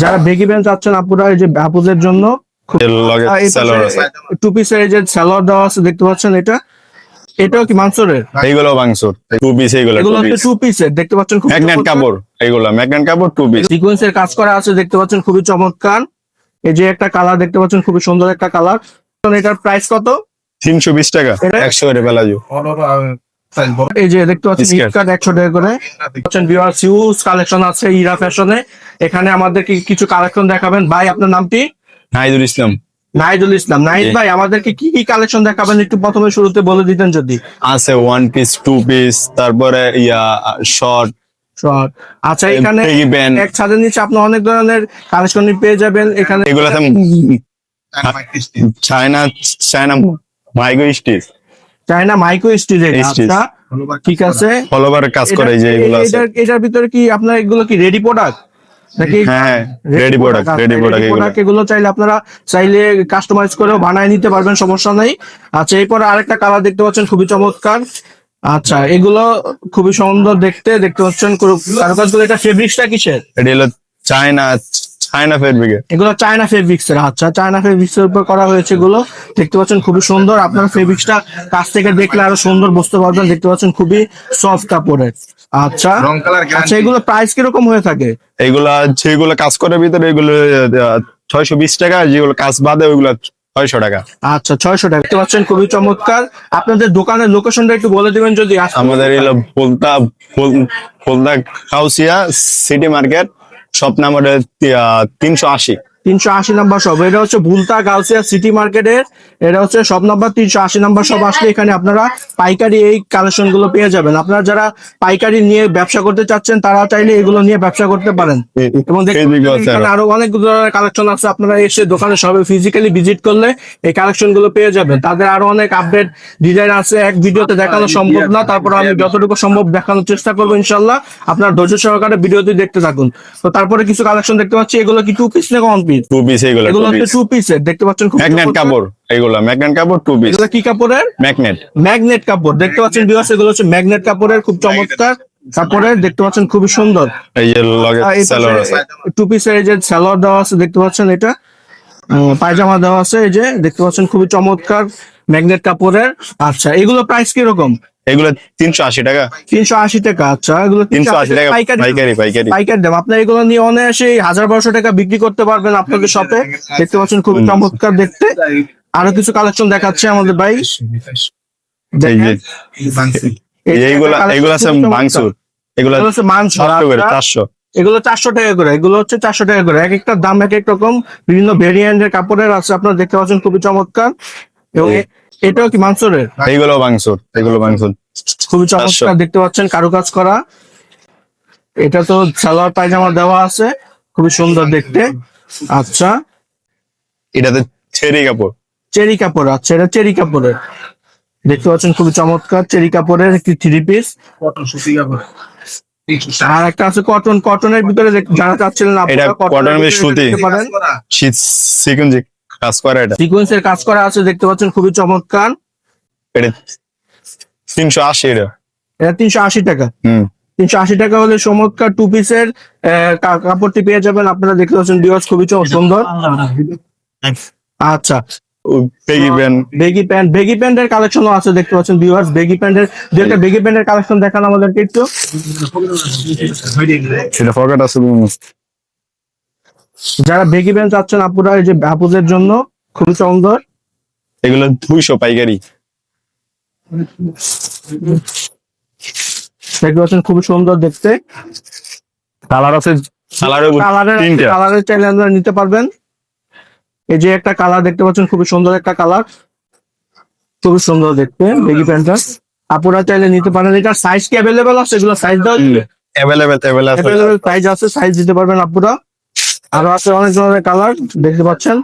যারা baggy pant চাচ্ছেন আপুরা, এই যে আপুদের জন্য টু পিসের এই যে সালোয়ার দেওয়া আছে দেখতে পাচ্ছেন, এটাও কি মানসুরের? এইগুলো মাংসুর টু পিস, এগুলো হচ্ছে টু পিসের দেখতে পাচ্ছেন, খুব ম্যাগনেট কাপড়, এইগুলো ম্যাগনেট কাপড় টু পিস। সিকোয়েন্সের কাজ করা আছে দেখতে পাচ্ছেন, খুবই চমৎকার। এই যে একটা কালার দেখতে পাচ্ছেন, খুবই সুন্দর একটা কালার। এটার প্রাইস কত? 320 টাকা, 100 করে প্লাজো। এই যে দেখতে পাচ্ছেন স্কার্ট 100 টাকা করে পাচ্ছেন। ভিউয়ার্স হিউজ কালেকশন আছে ইরা ফ্যাশনে। এখানে আমাদেরকে কিছু কালেকশন দেখাবেন। ভাই আপনার নামটি? নাহিদুল ইসলাম। নাহিদুল ইসলাম। নাহিদ ভাই আমাদেরকে কি কি কালেকশন দেখাবেন একটু প্রথমে শুরুতে বলে দিতেন যদি। আছে ওয়ান পিস, টু পিস, তারপরে শর্ট। আচ্ছা, এখানে বেগি প্যান্ট, এক ছাদের নিচে আপনি অনেক ধরনের কালেকশন পেয়ে যাবেন এখানে। এগুলাতে China China micro stitch, China micro stitch. আচ্ছা ঠিক আছে, ফলোভার কাজ করে এই যে এগুলো আছে। এটার ভিতরে কি আপনার এগুলো কি রেডি প্রোডাক্ট নাকি? হ্যাঁ, রেডি প্রোডাক্ট। এগুলো চাইলে আপনারা কাস্টমাইজ করেও বানায় নিতে পারবেন, সমস্যা নাই। আচ্ছা, এরপরে আরেকটা কালার দেখতে পাচ্ছেন, খুবই চমৎকার। আচ্ছা, এগুলো খুবই সুন্দর দেখতে পাচ্ছেন। কারুকাজগুলো, এটা ফেব্রিক্সটা কিসের? এটা হলো চায়না চায়না ফেব্রিক। এগুলো চায়না ফেব্রিক্স এর। আচ্ছা, চায়না ফেব্রিক্স এর উপর করা হয়েছে এগুলো দেখতে পাচ্ছেন, খুবই সুন্দর। আপনারা ফেব্রিক্সটা কাছ থেকে দেখলে আরো সুন্দর বুঝতে পারবেন। দেখতে পাচ্ছেন খুবই সফট কাপড়ের। আচ্ছা আচ্ছা, এগুলো প্রাইস কিরকম হয়ে থাকে? এইগুলা যেগুলো কাজ করে ভিতরে এগুলো 620 টাকা, যেগুলো কাজ বাদে ওইগুলো 600 টাকা। আচ্ছা, 600 টাকা। দেখতে পাচ্ছেন খুবই চমৎকার। আপনাদের দোকানের লোকেশনটা একটু বলে দিবেন যদি। আমাদের এলো ফুলদা Gausia city market, shop number 380। 380 number shop. এটা হচ্ছে ভুলতা গাউসিয়া সিটি মার্কেটের, এটা হচ্ছে শপ নাম্বার 380 নাম্বার শপ। আসলে এখানে আপনারা পাইকারি এই কালেকশন গুলো পেয়ে যাবেন। আপনারা যারা পাইকারি নিয়ে ব্যবসা করতে চাচ্ছেন তারা চাইলে এগুলো নিয়ে ব্যবসা করতে পারেন। এবং এখানে আরো অনেক ধরনের কালেকশন আছে। আপনারা এসে দোকানে সবে ফিজিক্যালি ভিজিট করলে এই কালেকশন গুলো পেয়ে যাবেন। তাদের আরো অনেক আপডেট ডিজাইন আছে, এক ভিডিওতে দেখানো সম্ভব না। তারপর আমি যতটুকু সম্ভব দেখানোর চেষ্টা করবো ইনশাল্লাহ। আপনার ধৈর্য সহকারে ভিডিওটি দেখতে থাকুন। তো তারপরে কিছু কালেকশন দেখতে পাচ্ছি, এগুলো কি টু পিস না ওয়ান পিস? টু পিস, এগুলো হচ্ছে টু পিসের দেখতে পাচ্ছেন, ম্যাগনেট কাপড়। এগুলো ম্যাগনেট কাপড় টু পিস। এগুলো কি কাপড়ের? ম্যাগনেট কাপড় দেখতে পাচ্ছেন ভিউয়ার্স, এগুলো হচ্ছে ম্যাগনেট কাপড়ের, খুব চমৎকার কাপড়ের দেখতে পাচ্ছেন, খুবই সুন্দর। এই যে সালোয়ার, টু পিসের এই যে সালোয়ার দেওয়া আছে দেখতে পাচ্ছেন, এটা পায়জামা দেওয়া আছে এই যে দেখতে পাচ্ছেন, খুবই চমৎকার ম্যাগনেট কাপড়ের। আচ্ছা, এগুলো প্রাইস কিরকম? এগুলো 380 টাকা। 380 টাকা। আচ্ছা, এগুলো 380 টাকা পাইকারি দাম। আপনার এগুলো নিয়ে অনায়াসে 1000-1200 টাকা বিক্রি করতে পারবেন আপনাদের শপে। দেখতে পাচ্ছেন খুবই চমৎকার দেখতে। আরো কিছু কালেকশন দেখাচ্ছে আমাদের ভাই। এইগুলো আছে মাংসুর, এগুলো হচ্ছে মানসুর। 400। এগুলো 400 টাকা করে। এগুলো হচ্ছে 400 টাকা করে। এক একটা দাম এক এক রকম, বিভিন্ন ভেরিয়েন্টের কাপড়ের আছে। আপনারা দেখতে পাচ্ছেন খুবই চমৎকার। এবং এটাও কি মানসুরের? এইগুলো মাংসুর, খুবই চমৎকার দেখতে পাচ্ছেন, কারুকাজ করা। এটা তো সালোয়ার পায়জামা দেওয়া আছে, খুবই সুন্দর দেখতে। আচ্ছা, এটাতে চেরি কাপড়। আচ্ছা, এটা চেরি কাপড়ের দেখতে পাচ্ছেন, খুবই চমৎকার চেরি কাপড়ের একটি থ্রি পিস। আর একটা আছে কটনের ভিতরে যারা চাচ্ছিলেন কটনের সুতি সিকোয়েন্স কাজ করা, এটা সিকোয়েন্সের কাজ করা আছে দেখতে পাচ্ছেন, খুবই চমৎকার। এটা 380। এটা 380 টাকা। 380 টাকা হলে চমৎকার টু পিসের কাপড়টি পেয়ে যাবেন। আপনারা দেখতে পাচ্ছেন ভিউয়ার্স, খুবই সুন্দর। আচ্ছা, বেগি প্যান্টের কালেকশনও আছে দেখতে পাচ্ছেন ভিউয়ার্স। বেগি প্যান্টের যেটা বেগি প্যান্টের কালেকশন দেখান আমাদেরকে একটু। সেটা পকেট আছে। যারা বেগি প্যান্ট চাচ্ছেন আপুরা, এই যে আপুদের জন্য খুবই সুন্দর। এগুলো 200 পাইকারি। দেখতে পাচ্ছেন খুবই সুন্দর দেখতে। কালার আছে, কালারের চাইলে আপনারা নিতে পারবেন। এই যে একটা কালার দেখতে পাচ্ছেন, খুবই সুন্দর একটা কালার, খুবই সুন্দর দেখতে বেগি প্যান্টটা। আপুরা চাইলে নিতে পারেন। এটার সাইজ কি অ্যাভেলেবেল আছে? এগুলো সাইজ দাও, অ্যাভেলেবেল সাইজ আছে, সাইজ দিতে পারবেন আপুরা। আরো আছে অনেক ধরনের কালার দেখতে পাচ্ছেন।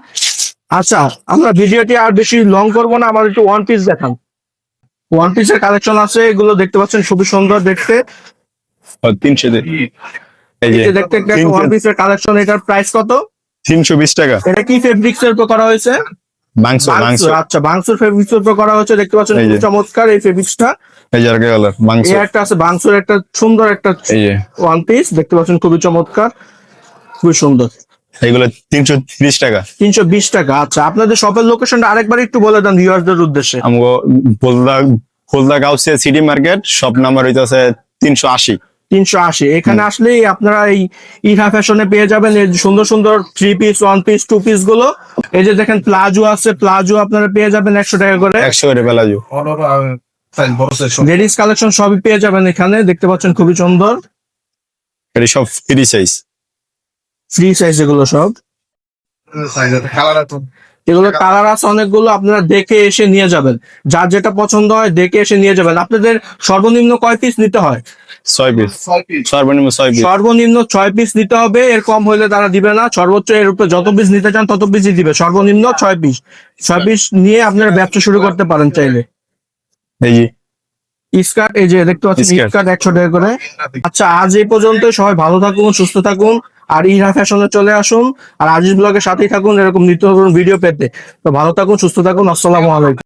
আচ্ছা, আমরা ভিডিওটি আর বেশি লং করবো না, আমার একটু ওয়ান পিস দেখান। ওয়ান পিসের কালেকশন আছে, এগুলো দেখতে পাচ্ছেন খুবই সুন্দর দেখতে। 300 দেখতে ওয়ান পিসের কালেকশন। এটার প্রাইস কত? 320 টাকা। এটা কি ফেব্রিক্স এর উপর করা হয়েছে? আচ্ছা, বাংসুর ফেব্রিক্স এর উপর করা হয়েছে দেখতে পাচ্ছেন, খুব চমৎকার এই ফেব্রিক্সটা। একটা আছে বাংসুর, একটা সুন্দর একটা ওয়ান পিস দেখতে পাচ্ছেন, খুবই চমৎকার, খুবই সুন্দর। এগুলো 330 টাকা। 320 টাকা। আচ্ছা, আপনাদের শপের লোকেশনটা আরেকবার একটু বলে দেন ভিউয়ারদের উদ্দেশ্যে। আমগো ফুলদা Gausia city market, shop number হইতাছে 380। 380। এখানে আসলেই আপনারা এই ইহা ফ্যাশনে পেয়ে যাবেন এই সুন্দর সুন্দর 3 পিস, 1 পিস, 2 পিস গুলো। এই যে দেখেন প্লাজো আছে, প্লাজো আপনারা পেয়ে যাবেন 100 টাকা করে। 100 করে পেলাজু। লেডিস কালেকশন সবই পেয়ে যাবেন এখানে, দেখতে পাচ্ছেন খুবই সুন্দর এটা সব ফ্রি সাইজ। ফ্রি সাইজ এগুলো সব। এগুলো কালার আছে অনেকগুলো, আপনারা দেখে এসে নিয়ে যাবেন, যার যেটা পছন্দ হয় দেখে এসে নিয়ে যাবেন। আপনাদের সর্বনিম্ন কয় পিস নিতে হয়? 6 পিস, সর্বনিম্ন 6 পিস। সর্বনিম্ন 6 পিস নিতে হবে, এর কম হলে তারা দিবে না। সর্বোচ্চ এর উপরে যত পিস নিতে চান তত পিসই দিবে, সর্বনিম্ন 6 পিস। 6 পিস নিয়ে আপনারা ব্যবসা শুরু করতে পারেন চাইলে। এই যে স্কার্ট, এই যে দেখতে পাচ্ছেন স্কার্ট। স্কার্ট 100 টাকা করে। আচ্ছা, আজ এই পর্যন্ত। সবাই ভালো থাকুন, সুস্থ থাকুন, আর ইহা ফ্যাশনে চলে আসুন, আর আজিজ ব্লগের সাথেই থাকুন এরকম নিত্য নতুন ভিডিও পেতে। তো ভালো থাকুন, সুস্থ থাকুন, আসসালামু আলাইকুম।